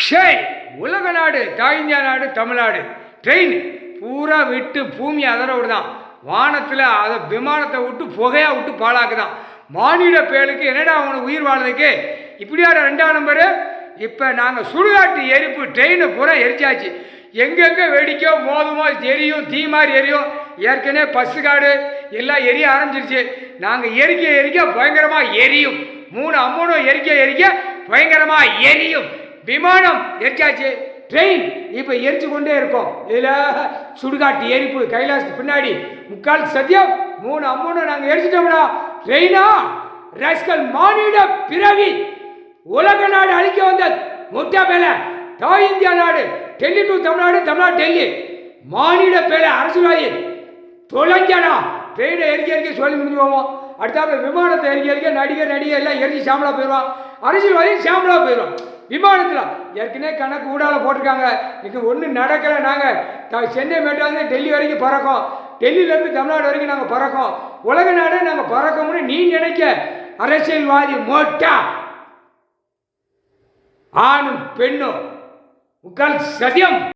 ஷேய் உலக நாடு, இந்தியா நாடு, தமிழ்நாடு ட்ரெயின் பூரா விட்டு பூமி அதர விடுதான். வானத்தில் அதை விமானத்தை விட்டு புகையாக விட்டு பாழாக்குதான். மானிட பேருக்கு என்னடா அவனுக்கு உயிர் வாழ்றதுக்கு இப்படியாட 2ஆம் நம்பரு. இப்போ நாங்கள் சுடுகாட்டு எரிப்பு ட்ரெயினை பூரா எரிச்சாச்சு. எங்கெங்கே வெடிக்கோ மோதுமோ எரியும், தீ மாதிரி எரியும். ஏற்கனவே பஸ்ஸு காடு எல்லாம் எரிய ஆரம்பிச்சிருச்சு. நாங்கள் எரிக்க பயங்கரமாக எரியும். 3 அம்மனும் எரிக்க பயங்கரமாக எரியும். விமானம் எரிச்சாச்சு, ட்ரெயின் இப்போ எரிச்சு கொண்டே இருக்கும். இதில் சுடுகாட்டு எரிப்பு கைலாசத்துக்கு பின்னாடி முக்கால் சத்தியம் 3 அம்மனும் நாங்கள் எரிச்சிட்டோம்டா. ட்ரெயினா ரஸ்கல் மானிட பிறவி உலக நாடு அழிக்க வந்த முட்டா பேல இந்தியா நாடு, டெல்லி டு தமிழ்நாடு, தமிழ்நாடு டெல்லி மானிட பேல அரசியல்வாதி தொலைஞ்சானா. ட்ரெயினை எரிக்க சொல்லி முடிஞ்சு போவோம். அடுத்தாப்புல விமானத்தை எரிக்க நடிகர் எல்லாம் எரிஞ்சு சாம்பலா போயிடுவான். அரசியல்வாதி சாம்பலா போயிடுவான். விமானத்தில் ஏற்கனவே கணக்கு ஊடால போட்டிருக்காங்க. இங்கே ஒன்றும் நடக்கலை. நாங்கள் சென்னை மெட்ராஸ் டெல்லி வரைக்கும் பறக்கோம். டெல்லியிலேருந்து தமிழ்நாடு வரைக்கும் நாங்கள் பறக்கோம். உலக நாடே நாங்கள் பறக்கோம்னு நீ நினைக்க அரசியல்வாதி மோட்டா. ஆணும் பெண்ணும் முக்கால் சதியம்.